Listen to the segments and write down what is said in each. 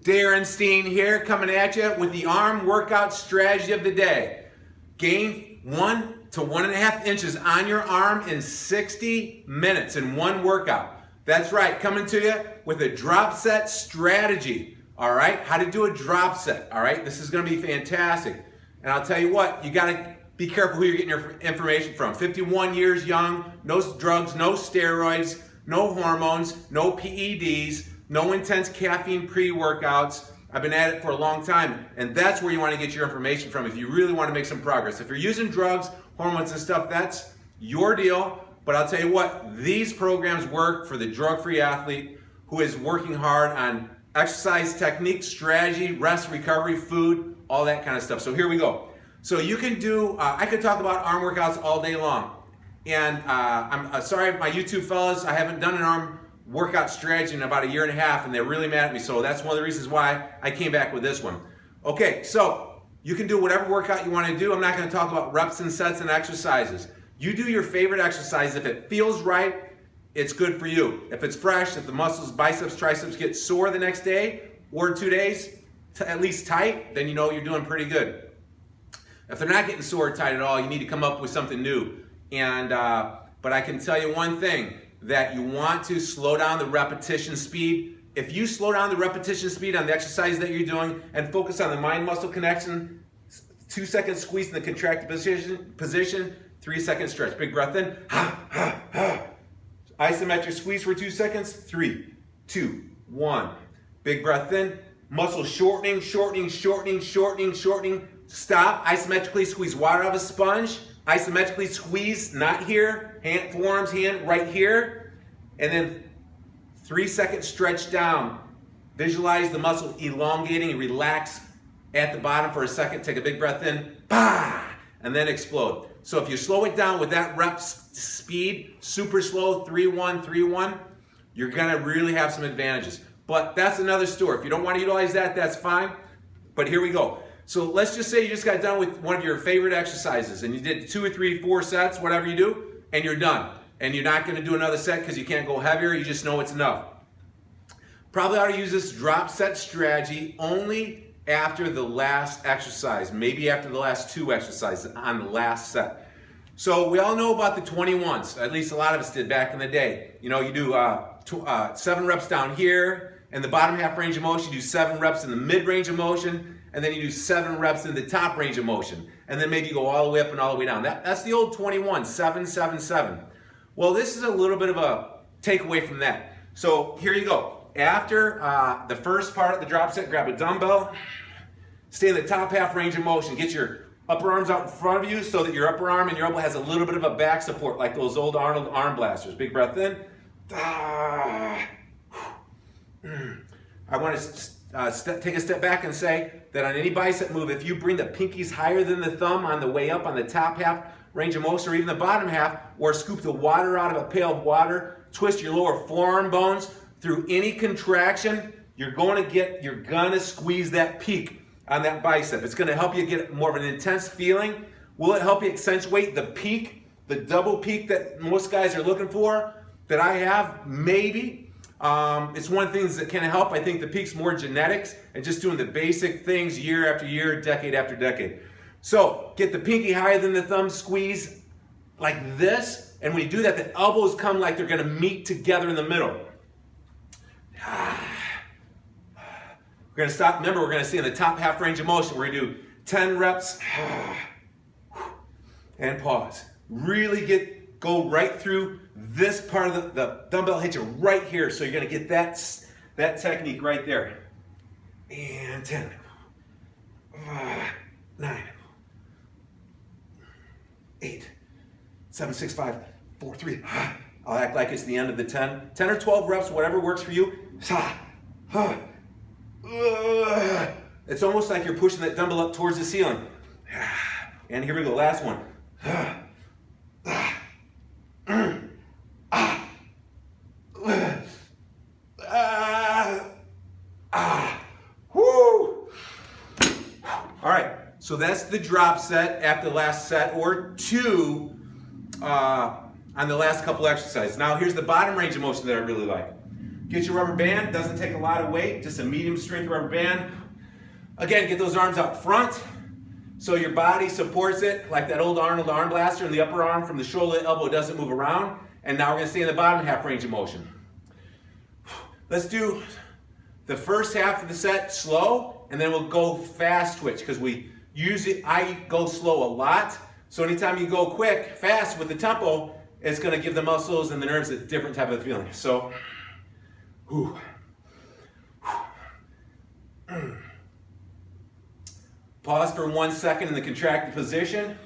Darren Steen here, coming at you with the arm workout strategy of the day. Gain 1 to 1.5 inches on your arm in 60 minutes in one workout. That's right, coming to you with a drop set strategy. All right, how to do a drop set. All right, this is going to be fantastic. And I'll tell you what, you got to be careful who you're getting your information from. 51 years young, no drugs, no steroids, no hormones, no PEDs, no intense caffeine pre-workouts. I've been at it for a long time, and that's where you want to get your information from if you really want to make some progress. If you're using drugs, hormones, and stuff, that's your deal. But I'll tell you what, these programs work for the drug-free athlete who is working hard on exercise technique, strategy, rest, recovery, food, all that kind of stuff. So here we go. So you can do, I could talk about arm workouts all day long. And I'm sorry, my YouTube fellas, I haven't done an arm workout strategy in about 1.5 years, and they're really mad at me. So that's one of the reasons why I came back with this one. Okay, so you can do whatever workout you want to do. I'm not going to talk about reps and sets and exercises. You do your favorite exercise. If it feels right, it's good for you. If it's fresh, if the muscles, biceps, triceps get sore the next day or 2 days, at least tight, then you know you're doing pretty good. If they're not getting sore or tight at all, you need to come up with something new. And but I can tell you one thing, that you want to slow down the repetition speed. If you slow down the repetition speed on the exercise that you're doing and focus on the mind-muscle connection, 2 seconds squeeze in the contracted position, 3 second stretch. Big breath in. Isometric squeeze for 2 seconds. 3, 2, 1. Big breath in. Muscle shortening, shortening, shortening, shortening, shortening. Stop. Isometrically squeeze water out of a sponge. Isometrically squeeze, not here. Hand, forearms, hand right here. And then 3 second stretch down. Visualize the muscle elongating and relax at the bottom for a second. Take a big breath in. Bah! And then explode. So if you slow it down with that rep speed, super slow, 3-1, 3-1, you're gonna really have some advantages. But that's another story. If you don't want to utilize that, that's fine. But here we go. So let's just say you just got done with one of your favorite exercises and you did 2 or 3, 4 sets, whatever you do, and you're done. And you're not gonna do another set because you can't go heavier, you just know it's enough. Probably ought to use this drop set strategy only after the last exercise, maybe after the last 2 exercises on the last set. So we all know about the 21s, at least a lot of us did back in the day. You know, you do 7 reps down here in the bottom half range of motion, you do 7 reps in the mid range of motion, and then you do 7 reps in the top range of motion. And then maybe you go all the way up and all the way down. That's the old 21, 7, 7, 7. Well, this is a little bit of a takeaway from that. So here you go. After the first part of the drop set, grab a dumbbell, stay in the top half range of motion. Get your upper arms out in front of you so that your upper arm and your elbow has a little bit of a back support, like those old Arnold arm blasters. Big breath in. I want to take a step back and say that on any bicep move, if you bring the pinkies higher than the thumb on the way up on the top half range of motion, or even the bottom half, or scoop the water out of a pail of water, twist your lower forearm bones through any contraction, you're gonna squeeze that peak on that bicep. It's gonna help you get more of an intense feeling. Will it help you accentuate the peak, the double peak that most guys are looking for, that I have? Maybe. It's one of the things that can help. I think the peak's more genetics and just doing the basic things year after year, decade after decade. So get the pinky higher than the thumb, squeeze like this, and when you do that, the elbows come like they're gonna meet together in the middle. We're gonna stop. Remember, we're gonna stay in the top half range of motion. We're gonna do 10 reps and pause. Really go right through this part of the dumbbell, hit you right here. So you're gonna get that technique right there. And 10, 9, 8, 7, 6, 5, 4, 3. I'll act like it's the end of the 10. 10 or 12 reps, whatever works for you. It's almost like you're pushing that dumbbell up towards the ceiling. And here we go, last one. All right, so that's the drop set after the last set or 2 on the last couple exercises. Now here's the bottom range of motion that I really like. Get your rubber band. Doesn't take a lot of weight, just a medium strength rubber band. Again, get those arms out front so your body supports it, like that old Arnold arm blaster in the upper arm from the shoulder to the elbow doesn't move around. And now we're going to stay in the bottom half range of motion. Let's do the first half of the set slow, and then we'll go fast twitch, because I go slow a lot. So anytime you go quick, fast with the tempo, it's going to give the muscles and the nerves a different type of feeling. So, pause for 1 second in the contracted position.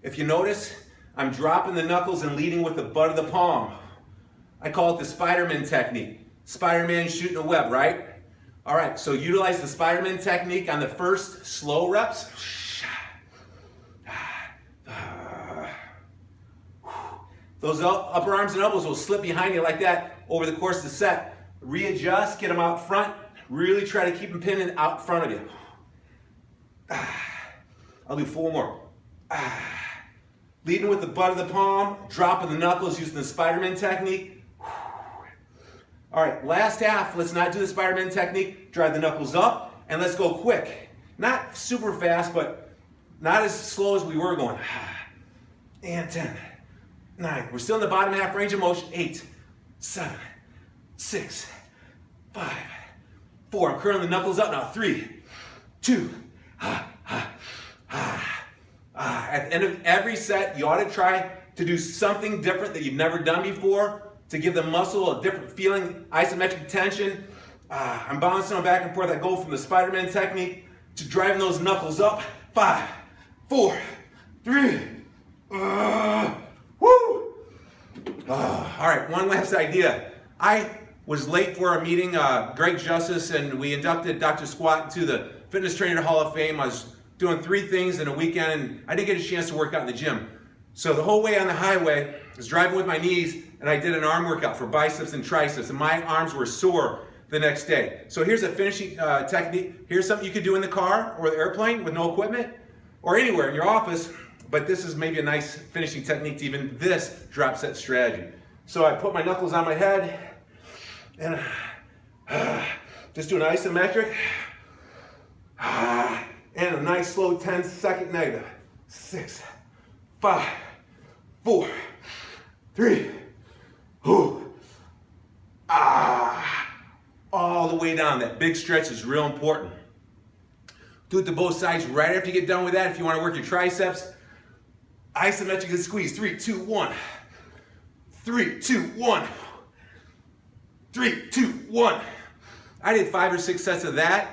If you notice, I'm dropping the knuckles and leading with the butt of the palm. I call it the Spider-Man technique. Spider-Man shooting a web, right? All right, so utilize the Spider-Man technique on the first slow reps. Those upper arms and elbows will slip behind you like that over the course of the set. Readjust, get them out front. Really try to keep them pinned out front of you. I'll do 4 more. Leading with the butt of the palm, dropping the knuckles using the Spider-Man technique. All right, last half, let's not do the Spider-Man technique. Drive the knuckles up, and let's go quick. Not super fast, but not as slow as we were going. And 10, 9. We're still in the bottom half range of motion. 8, 7, 6, 5, 4. I'm curling the knuckles up now. 3, 2, At the end of every set, you ought to try to do something different that you've never done before to give the muscle a different feeling, isometric tension. I'm bouncing them back and forth. I go from the Spider-Man technique to driving those knuckles up. 5, 4, 3. Woo! All right, one last idea. I was late for our meeting, Greg Justice, and we inducted Dr. Squat into the Fitness Trainer Hall of Fame. I was doing 3 things in a weekend, and I didn't get a chance to work out in the gym. So the whole way on the highway, I was driving with my knees, and I did an arm workout for biceps and triceps, and my arms were sore the next day. So here's a finishing technique. Here's something you could do in the car or the airplane with no equipment, or anywhere in your office, but this is maybe a nice finishing technique to even this drop set strategy. So I put my knuckles on my head, and just do an isometric, and a nice slow 10-second negative. 6, 5, 4, 3, all the way down. That big stretch is real important. Do it to both sides right after you get done with that. If you want to work your triceps, isometric and squeeze. 3, 2, 1. 3, 2, 1. 3, 2, 1. I did 5 or 6 sets of that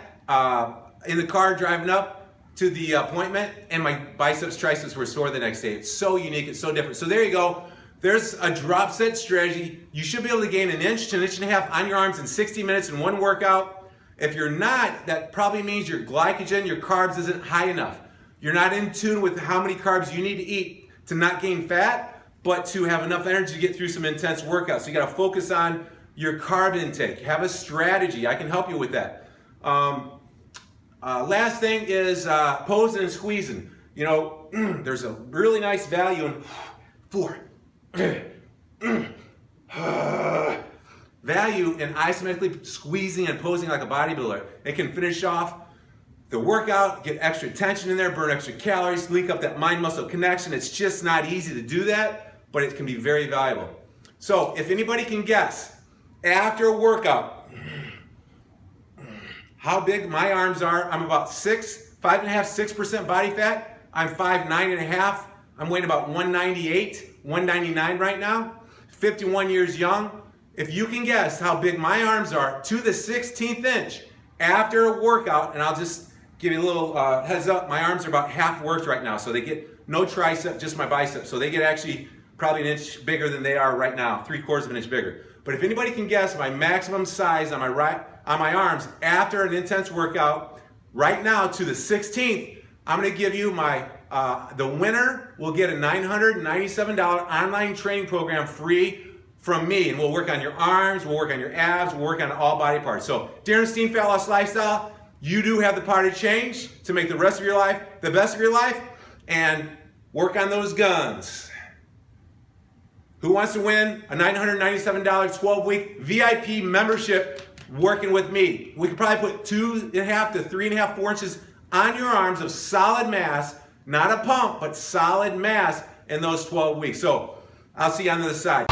in the car driving up to the appointment, and my biceps, triceps were sore the next day. It's so unique, it's so different. So there you go. There's a drop set strategy. You should be able to gain 1 inch to 1.5 inches on your arms in 60 minutes in one workout. If you're not, that probably means your glycogen, your carbs isn't high enough. You're not in tune with how many carbs you need to eat to not gain fat, but to have enough energy to get through some intense workouts. So you gotta focus on your carb intake. Have a strategy. I can help you with that. Last thing is posing and squeezing. You know, there's a really nice value in 4. Value in isometrically squeezing and posing like a bodybuilder. It can finish off the workout, get extra tension in there, burn extra calories, link up that mind-muscle connection. It's just not easy to do that, but it can be very valuable. So if anybody can guess, after a workout, how big my arms are, I'm about 5.5–6% body fat. I'm 5'9.5". I'm weighing about 198, 199 right now. 51 years young. If you can guess how big my arms are to the 16th inch after a workout, and I'll just give you a little heads up, my arms are about half worked right now, so they get no tricep, just my bicep. So they get actually probably 1 inch bigger than they are right now, 3/4 of an inch bigger. But if anybody can guess my maximum size on my arms after an intense workout, right now to the 16th, I'm going to give you my, the winner will get a $997 online training program free from me, and we'll work on your arms, we'll work on your abs, we'll work on all body parts. So, Darren Steen Fat Loss Lifestyle, you do have the power to change, to make the rest of your life the best of your life, and work on those guns. Who wants to win a $997 12-week VIP membership working with me? We could probably put 2.5 to 3.5, 4 inches on your arms of solid mass, not a pump, but solid mass in those 12 weeks. So I'll see you on the other side.